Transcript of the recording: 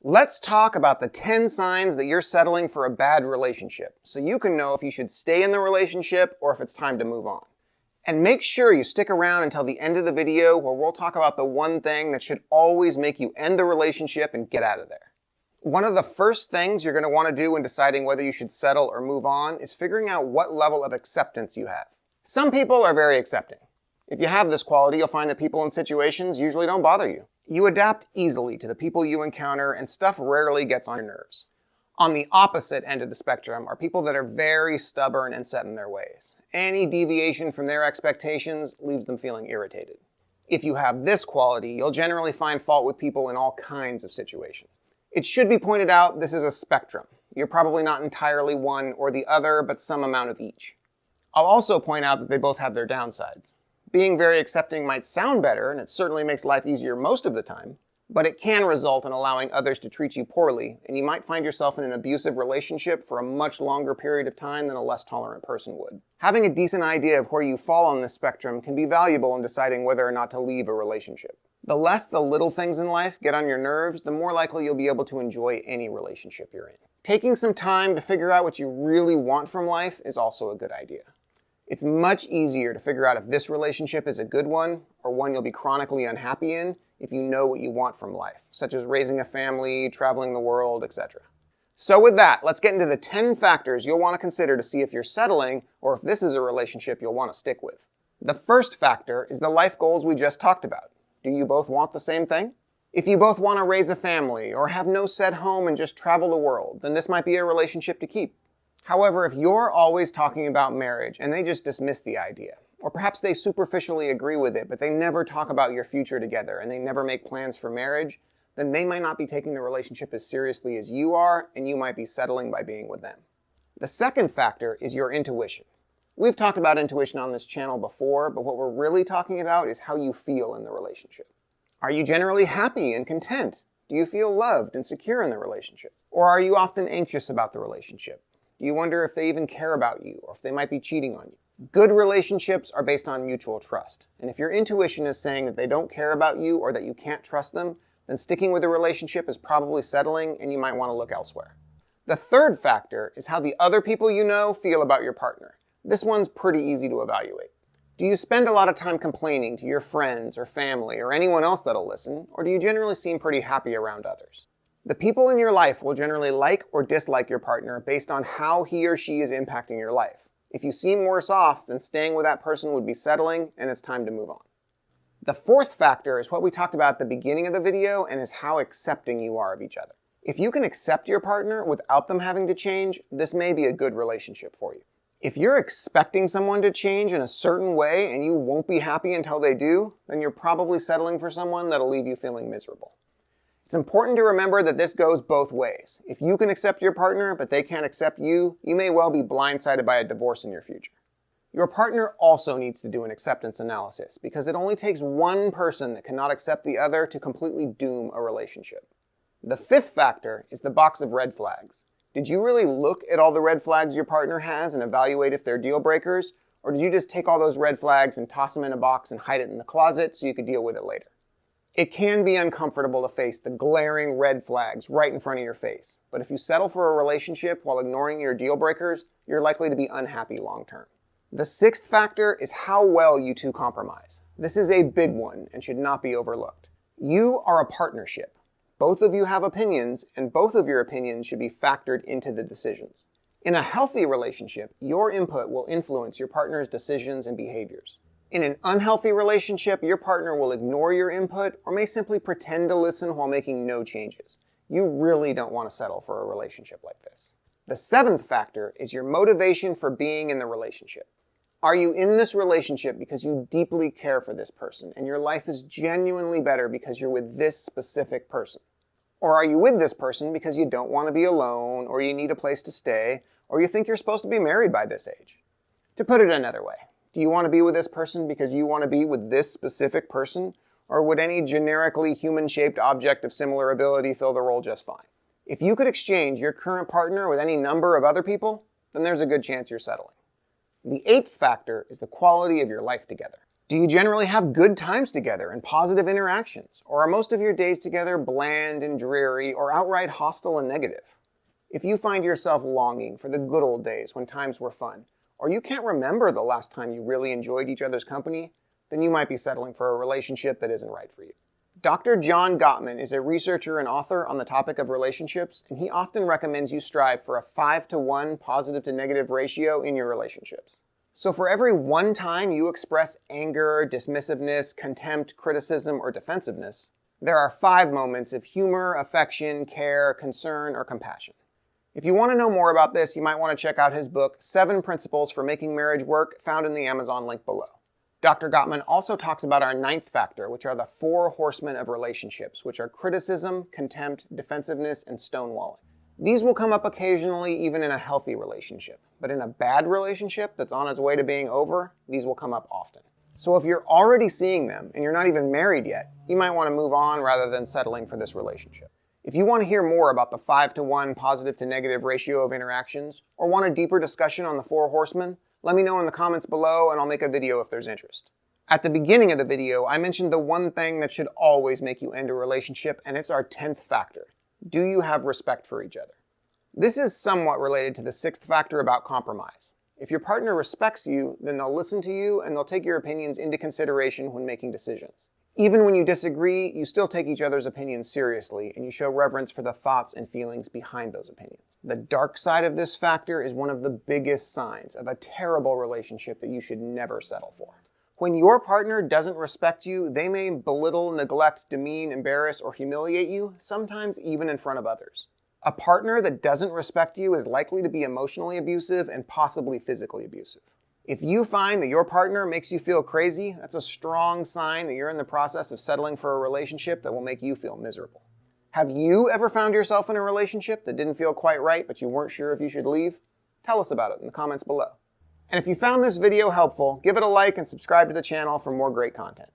Let's talk about the 10 signs that you're settling for a bad relationship, so you can know if you should stay in the relationship or if it's time to move on. And make sure you stick around until the end of the video where we'll talk about the one thing that should always make you end the relationship and get out of there. One of the first things you're going to want to do when deciding whether you should settle or move on is figuring out what level of acceptance you have. Some people are very accepting. If you have this quality, you'll find that people in situations usually don't bother you. You adapt easily to the people you encounter, and stuff rarely gets on your nerves. On the opposite end of the spectrum are people that are very stubborn and set in their ways. Any deviation from their expectations leaves them feeling irritated. If you have this quality, you'll generally find fault with people in all kinds of situations. It should be pointed out this is a spectrum. You're probably not entirely one or the other, but some amount of each. I'll also point out that they both have their downsides. Being very accepting might sound better, and it certainly makes life easier most of the time, but it can result in allowing others to treat you poorly, and you might find yourself in an abusive relationship for a much longer period of time than a less tolerant person would. Having a decent idea of where you fall on this spectrum can be valuable in deciding whether or not to leave a relationship. The less the little things in life get on your nerves, the more likely you'll be able to enjoy any relationship you're in. Taking some time to figure out what you really want from life is also a good idea. It's much easier to figure out if this relationship is a good one or one you'll be chronically unhappy in if you know what you want from life, such as raising a family, traveling the world, etc. So with that, let's get into the 10 factors you'll want to consider to see if you're settling or if this is a relationship you'll want to stick with. The first factor is the life goals we just talked about. Do you both want the same thing? If you both want to raise a family or have no set home and just travel the world, then this might be a relationship to keep. However, if you're always talking about marriage and they just dismiss the idea, or perhaps they superficially agree with it, but they never talk about your future together and they never make plans for marriage, then they might not be taking the relationship as seriously as you are, and you might be settling by being with them. The second factor is your intuition. We've talked about intuition on this channel before, but what we're really talking about is how you feel in the relationship. Are you generally happy and content? Do you feel loved and secure in the relationship? Or are you often anxious about the relationship? Do you wonder if they even care about you or if they might be cheating on you? Good relationships are based on mutual trust. And if your intuition is saying that they don't care about you or that you can't trust them, then sticking with the relationship is probably settling and you might want to look elsewhere. The third factor is how the other people you know feel about your partner. This one's pretty easy to evaluate. Do you spend a lot of time complaining to your friends or family or anyone else that'll listen, or do you generally seem pretty happy around others? The people in your life will generally like or dislike your partner based on how he or she is impacting your life. If you seem worse off, then staying with that person would be settling, and it's time to move on. The fourth factor is what we talked about at the beginning of the video, and is how accepting you are of each other. If you can accept your partner without them having to change, this may be a good relationship for you. If you're expecting someone to change in a certain way and you won't be happy until they do, then you're probably settling for someone that'll leave you feeling miserable. It's important to remember that this goes both ways. If you can accept your partner, but they can't accept you, you may well be blindsided by a divorce in your future. Your partner also needs to do an acceptance analysis because it only takes one person that cannot accept the other to completely doom a relationship. The fifth factor is the box of red flags. Did you really look at all the red flags your partner has and evaluate if they're deal breakers? Or did you just take all those red flags and toss them in a box and hide it in the closet so you could deal with it later? It can be uncomfortable to face the glaring red flags right in front of your face, but if you settle for a relationship while ignoring your deal breakers, you're likely to be unhappy long term. The sixth factor is how well you two compromise. This is a big one and should not be overlooked. You are a partnership. Both of you have opinions, and both of your opinions should be factored into the decisions. In a healthy relationship, your input will influence your partner's decisions and behaviors. In an unhealthy relationship, your partner will ignore your input or may simply pretend to listen while making no changes. You really don't want to settle for a relationship like this. The seventh factor is your motivation for being in the relationship. Are you in this relationship because you deeply care for this person and your life is genuinely better because you're with this specific person? Or are you with this person because you don't want to be alone, or you need a place to stay, or you think you're supposed to be married by this age? To put it another way, do you want to be with this person because you want to be with this specific person, or would any generically human-shaped object of similar ability fill the role just fine? If you could exchange your current partner with any number of other people, then there's a good chance you're settling. The eighth factor is the quality of your life together. Do you generally have good times together and positive interactions? Or are most of your days together bland and dreary or outright hostile and negative? If you find yourself longing for the good old days when times were fun, or you can't remember the last time you really enjoyed each other's company, then you might be settling for a relationship that isn't right for you. Dr. John Gottman is a researcher and author on the topic of relationships, and he often recommends you strive for a 5-to-1 positive to negative ratio in your relationships. So for every one time you express anger, dismissiveness, contempt, criticism, or defensiveness, there are 5 moments of humor, affection, care, concern, or compassion. If you want to know more about this, you might want to check out his book, 7 Principles for Making Marriage Work, found in the Amazon link below. Dr. Gottman also talks about our 9th factor, which are the 4 horsemen of relationships, which are criticism, contempt, defensiveness, and stonewalling. These will come up occasionally even in a healthy relationship, but in a bad relationship that's on its way to being over, these will come up often. So if you're already seeing them and you're not even married yet, you might want to move on rather than settling for this relationship. If you want to hear more about the 5-to-1 positive to negative ratio of interactions, or want a deeper discussion on the 4 horsemen, let me know in the comments below and I'll make a video if there's interest. At the beginning of the video, I mentioned the one thing that should always make you end a relationship, and it's our 10th factor. Do you have respect for each other? This is somewhat related to the 6th factor about compromise. If your partner respects you, then they'll listen to you and they'll take your opinions into consideration when making decisions. Even when you disagree, you still take each other's opinions seriously and you show reverence for the thoughts and feelings behind those opinions. The dark side of this factor is one of the biggest signs of a terrible relationship that you should never settle for. When your partner doesn't respect you, they may belittle, neglect, demean, embarrass, or humiliate you, sometimes even in front of others. A partner that doesn't respect you is likely to be emotionally abusive and possibly physically abusive. If you find that your partner makes you feel crazy, that's a strong sign that you're in the process of settling for a relationship that will make you feel miserable. Have you ever found yourself in a relationship that didn't feel quite right, but you weren't sure if you should leave? Tell us about it in the comments below. And if you found this video helpful, give it a like and subscribe to the channel for more great content.